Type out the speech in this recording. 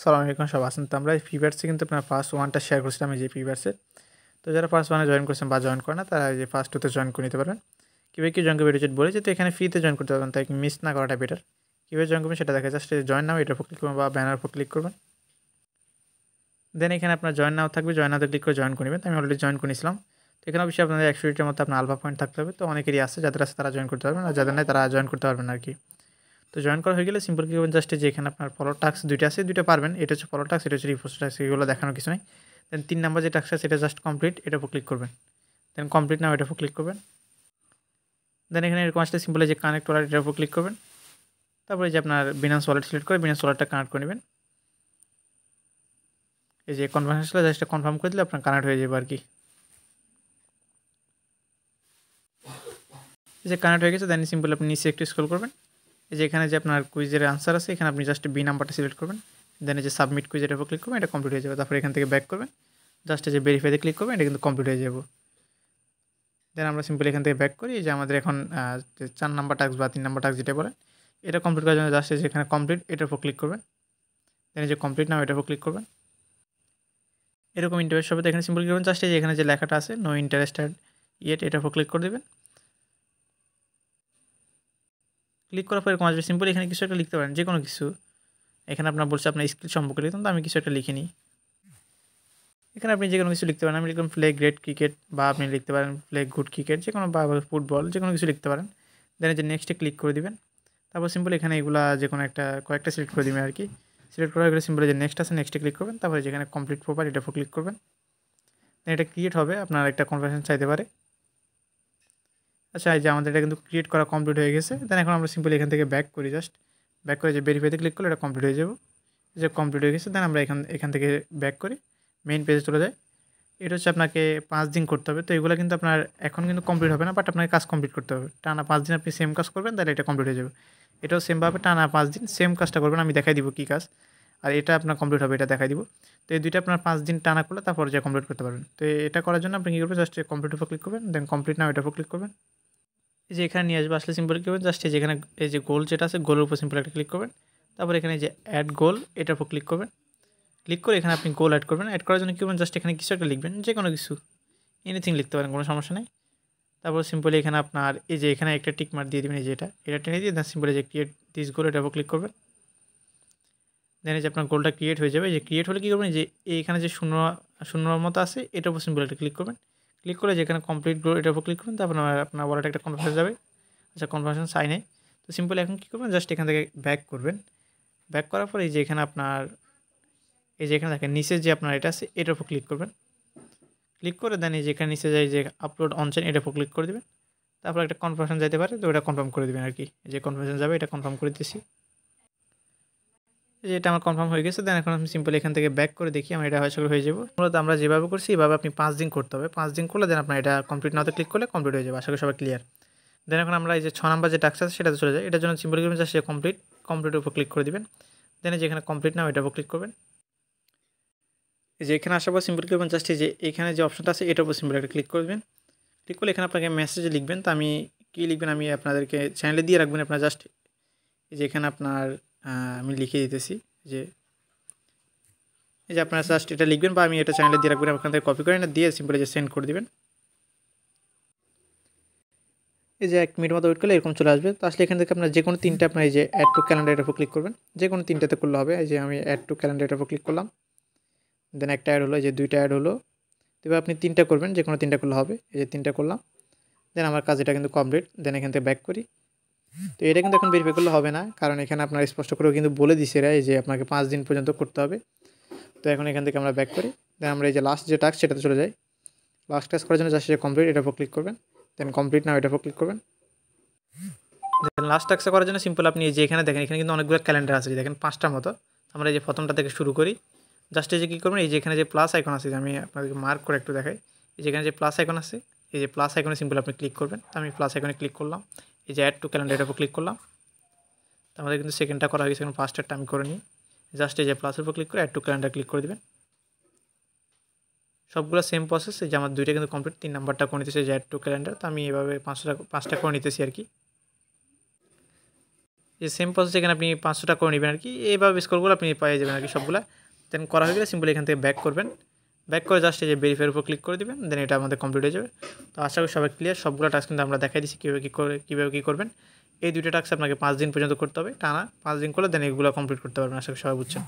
সালাম আলাইকুম, সব আছেন তো? আমরা ফ্রিভার্সে কিন্তু আপনার ফার্স্ট ওয়ানটা শেয়ার করছিলাম, এই যে ফ্রিভার্সের। তো যারা ফার্স্ট ওয়ানে জয়েন করছেন বা জয়েন করে না, তারা এই যে ফার্স্ট টুতে জয়েন করে নিতে পারবেন। কীভাবে কি জয়েন করবে এটা বলে, যেহেতু এখানে ফ্রিতে জয়েন করতে পারবেন, তাই মিস না করাটা বেটার। কীভাবে জয়েন করবেন সেটা দেখা, জাস্ট জয়েন নাও এটার উপর ক্লিক করবেন বা ব্যানার উপর ক্লিক করবেন। দেন এখানে আপনার জয়েন নাও থাকবে, জয়েন নাওতে ক্লিক করে জয়েন করে নেবেন। তো আমি অলরেডি জয়েন করে নিয়েছিলাম। তো এখানে অবশ্যই আপনাদের 100টার মতো আপনার আলফা পয়েন্ট থাকতে হবে। তো অনেকেরই আছে, যাদের আছে তারা জয়েন করতে পারবেন, আর যাদের নেই তারা জয়েন করতে পারবেন আর কি। তো জয়েন করা হয়ে গেলে সিম্পল কী করবেন, জাস্ট যে এখানে আপনার ফলো টাস্ক দুইটা আছে, দুইটা পারবেন। এটা হচ্ছে ফলো টাস্ক, এটা হচ্ছে রিপোস্ট টাস্ক, এগুলো দেখানোর কিছু নেই। দেন 3 নাম্বার যে টাস্ক আছে এটা জাস্ট কমপ্লিট, এটার উপর ক্লিক করবেন। দেন কমপ্লিট নাও এটার উপর ক্লিক করবেন। দেন এখানে এরকম আসলে সিম্পলে যে কানেক্ট ওয়ালেট এটার উপর ক্লিক করবেন। তারপরে যে আপনার বিনান্স ওয়ালেট সিলেক্ট করে বিনান্স ওয়ালেটটা কানেক্ট করে নেবেন। এই যে কনফার্মেশন আসলে জাস্ট কনফার্ম করে দিলে আপনার কানেক্ট হয়ে যাবে আর কি। এই যে কানেক্ট হয়ে গেছে, দেন সিম্পল আপনি নিচে একটু স্ক্রল করবেন। এই যে এখানে যে আপনার কুইজের আনসার আছে, এখানে আপনি জাস্ট বি নাম্বারটা সিলেক্ট করবেন। দেন এই যে সাবমিট কুইজ এটার উপর ক্লিক করবেন, এটা কমপ্লিট হয়ে যাবে। তারপরে এখান থেকে ব্যাক করবেন, জাস্ট এই যে ভেরিফাইতে ক্লিক করবেন, এটা কিন্তু কমপ্লিট হয়ে যাবে। দেন আমরা সিম্পল এখান থেকে ব্যাক করি। এই যে আমাদের এখন 4 নাম্বার টাস্ক বা 3 নাম্বার টাস্ক যেটা বলে, এটা কমপ্লিট করার জন্য জাস্ট এই যে এখানে কমপ্লিট এটার উপর ক্লিক করবেন। দেন এই যে কমপ্লিট নাও এটার উপর ক্লিক করবেন। এরকম ইন্টারেস্ট হবে, তো এখানে সিম্পল করবেন, জাস্ট এই যে এখানে যে লেখাটা আছে নো ইন্টারেস্টেড ইয়েট, এটার উপর ক্লিক করে দেবেন। ক্লিক করার পর এরকম আসবে, সিম্পল এখানে কিছু একটা লিখতে পারেন, যে কোনো কিছু। এখানে আপনার বলছে আপনার স্কিল সম্পর্কে লিখতাম, তো আমি কিছু একটা লিখে নিই। এখানে আপনি যে কোনো কিছু লিখতে পারেন, আমি লিখলাম প্লে গ্রেট ক্রিকেট, বা আপনি লিখতে পারেন প্লে গুড ক্রিকেট, যে কোনো বা ফুটবল, যে কোনো কিছু লিখতে পারেন। দেন এই যে নেক্সটে ক্লিক করে দিবেন। তারপর সিম্পল এখানে এগুলা যে কোনো একটা কয়েকটা সিলেক্ট করে দিবেন আর কি। সিলেক্ট করার পরে সিম্পল যে নেক্সট আছে নেক্সটে ক্লিক করবেন। তারপরে যেখানে কমপ্লিট প্রোফাইল এটার উপর ক্লিক করবেন। দেন এটা ক্রিয়েট হবে, আপনার একটা কনভারসেশন চাইতে পারে। আচ্ছা, এই যে আমাদের এটা কিন্তু ক্রিয়েট করা কমপ্লিট হয়ে গেছে। দেন এখন আমরা সিম্পল এখান থেকে ব্যাক করি, জাস্ট ব্যাক করে যে ভেরিফাইতে ক্লিক করলে এটা কমপ্লিট হয়ে যাবে। যে কমপ্লিট হয়ে গেছে, দেন আমরা এখান থেকে ব্যাক করি, মেইন পেজে চলে যাই। এটা হচ্ছে আপনাকে 5 দিন করতে হবে। তো এগুলো কিন্তু আপনার এখন কিন্তু কমপ্লিট হবে না, বাট আপনাকে কাজ কমপ্লিট করতে হবে। টানা 5 দিন আপনি সেম কাজ করবেন, তাহলে এটা কমপ্লিট হয়ে যাবে। এটাও সেমভাবে টানা 5 দিন সেম কাজটা করবেন, আমি দেখাই দিব কী কাজ। আর এটা আপনার কমপ্লিট হবে, এটা দেখাই দিব। তো এই দুইটা আপনার 5 দিন টানা করলে তারপর যে কমপ্লিট করতে পারবেন। তো এটা করার জন্য আপনি কী করবেন, জাস্ট কমপ্লিট উপর ক্লিক করবেন। দেন কমপ্লিট নাও এটার উপর ক্লিক করবেন। এই যে এখানে নিয়ে আসবে, আসলে সিম্পল কী করবেন, জাস্ট এই যেখানে এই যে গোল যেটা আছে, গোলের উপর সিম্পল একটা ক্লিক করবেন। তারপর এখানে যে অ্যাড গোল এটার উপর ক্লিক করবেন। ক্লিক করে এখানে আপনি গোল অ্যাড করবেন। অ্যাড করার জন্য কী করবেন, জাস্ট এখানে কিছু একটা লিখবেন, যে কোনো কিছু, এনিথিং লিখতে পারেন, কোনো সমস্যা নেই। তারপর সিম্পলি এখানে আপনার এই যে এখানে একটা টিক মার্ক দিয়ে দেবেন, এই যে এটা টেনে দিয়ে দেন সিম্পলি যে ক্রিয়েট দিস গোল এটার উপর ক্লিক করবেন। দেন এই যে আপনার গোলটা ক্রিয়েট হয়ে যাবে। এই যে ক্রিয়েট হলে কী করবেন, যে এইখানে যে শূন্যর মতো আছে এটার উপর সিম্পল একটা ক্লিক করবেন। ক্লিক করে যেখানে কমপ্লিট গোল এটার উপর ক্লিক করবেন। তারপর আপনার ওয়ালেটে একটা কনভার্সন যাবে। আচ্ছা, কনভার্সন সাইনে। তো সিম্পলি এখন কী করবেন, জাস্ট এখান থেকে ব্যাক করবেন। ব্যাক করার পর এই যে এখানে আপনার এই যে এখানে দেখেন নিচে যে আপনার এটা আছে এটার উপর ক্লিক করবেন। ক্লিক করে দেন এই যে এখানে নিচে যাই যে আপলোড অন চেইন এটার উপর ক্লিক করে দেবেন। তারপর একটা কনফার্মেশন যাইতে পারে, তো ওটা কনফার্ম করে দেবেন আর কি। এই যে কনফার্মেশন যাবে, এটা কনফার্ম করে দিতেছি। এই যে এটা আমার কনফার্ম হয়ে গেছে। দেন এখন আমি সিম্পল এখান থেকে ব্যাক করে দেখি আমার এটা হয়ে যাবো। মূলত আমরা যেভাবে করছি এভাবে আপনি 5 দিন করতে হবে। 5 দিন করলে দেন আপনার এটা কমপ্লিট নাওতে ক্লিক করলে কমপ্লিট হয়ে যাবে। আশা করি সবাই ক্লিয়ার। দেন এখন আমরা এই যে 6 নাম্বার যে টাস্ক আছে সেটাতে চলে যাই। এটার জন্য সিম্পল করবেন, জাস্ট কমপ্লিটের উপর ক্লিক করে দিবেন। দেন এই যে এখানে কমপ্লিট নাও এটার উপর ক্লিক করবেন। এই যে এখানে আসার পর সিম্পল করবেন, জাস্ট এই যে এখানে যে অপশনটা আছে এটার উপর সিম্পল একটা ক্লিক করবেন। ক্লিক করলে এখানে আপনাকে মেসেজ লিখবেন। তো আমি কী লিখবেন আমি আপনাদেরকে চ্যানেলে দিয়ে রাখবেন। আপনার জাস্ট এই যে এখানে আপনার আমি লিখে দিতেছি যে এই যে আপনারা জাস্ট এটা লিখবেন, বা আমি এটা চ্যানেলে দিয়ে রাখবেন। ওখান থেকে কপি করে না দিয়ে সিম্পলি যে সেন্ড করে দেবেন। এই যে 1 মিনিট মতো ওয়েট করলে এরকম চলে আসবে। তো আসলে এখান থেকে আপনার যে কোনো 3টে আপনার এই যে অ্যাড টু ক্যালেন্ডার এর উপর ক্লিক করবেন। যে কোনো 3টাতে করলে হবে। এই যে আমি অ্যাড টু ক্যালেন্ডার এর উপর ক্লিক করলাম। দেন একটা অ্যাড হলো, এই যে 2টা অ্যাড হলো। তবে আপনি 3টা করবেন, যে কোনো 3টা করলে হবে। এই যে 3টা করলাম। দেন আমার কাজ এটা কিন্তু কমপ্লিট। দেন এখান থেকে ব্যাক করি। তো এটা কিন্তু এখন ভেরিফাই করলে হবে না, কারণ এখানে আপনার স্পষ্ট করেও কিন্তু বলে দিছে এরা এই যে আপনাকে 5 দিন পর্যন্ত করতে হবে। তো এখন এখান থেকে আমরা ব্যাক করি। দেন আমরা এই যে লাস্ট যে টাস্ক সেটাতে চলে যাই। লাস্ট টাস্ক করার জন্য জাস্ট কমপ্লিট এটার উপর ক্লিক করবেন। দেন কমপ্লিট নাও এটার উপর ক্লিক করবেন। দেন লাস্ট টাস্কটা করার জন্য সিম্পল আপনি এই যে এখানে দেখেন, এখানে কিন্তু অনেকগুলো ক্যালেন্ডার আছে, দেখেন 5টার মতো। আমরা এই যে প্রথমটা থেকে শুরু করি। জাস্ট এই যে কী করবেন, এই যে এখানে যে প্লাস আইকন আছে, আমি আপনাদেরকে মার্ক করে একটু দেখাই। এই যে এখানে যে প্লাস আইকন আছে, এই যে প্লাস আইকনে সিম্পল আপনি ক্লিক করবেন। তো আমি প্লাস আইকনে ক্লিক করলাম। এই যে অ্যাড টু ক্যালেন্ডার এটার উপর ক্লিক করলাম। তো আমাদের কিন্তু সেকেন্ডটা করা হয়ে গেছে, এখন ফার্স্টেরটা আমি করে নিই। জাস্ট এই যে প্লাসের উপর ক্লিক করে অ্যাড টু ক্যালেন্ডার ক্লিক করে দেবেন। সবগুলো সেম প্রসেস। এই যে আমার 2টা কিন্তু কমপ্লিট, 3 নাম্বারটা করে নিতেছি যে অ্যাড টু ক্যালেন্ডার। তো আমি এভাবে 5টা করে নিতেছি আর কি। যে সেম প্রসেস এখানে আপনি 500টা করে নেবেন আর কি, এইভাবে স্কোরগুলো আপনি পেয়ে যাবেন আর কি সবগুলা। দেন করা হয়ে গেলে সিম্পলি এখান থেকে ব্যাক করবেন, ব্যাক করে জাস্ট এই যে ভেরিফাইয়ের উপর ক্লিক করে দেবেন, দেন এটা আমাদের কমপ্লিট হয়ে যাবে। তো আশা করি সবাই ক্লিয়ার, সবগুলো টাস্ক কিন্তু আমরা দেখাই দিচ্ছি কীভাবে কী করবেন। এই 2টা টাস্ক আপনাকে 5 দিন পর্যন্ত করতে হবে টানা, 5 দিন করলে দেন এগুলো কমপ্লিট করতে পারবেন। আশা করি সবাই বুঝছেন।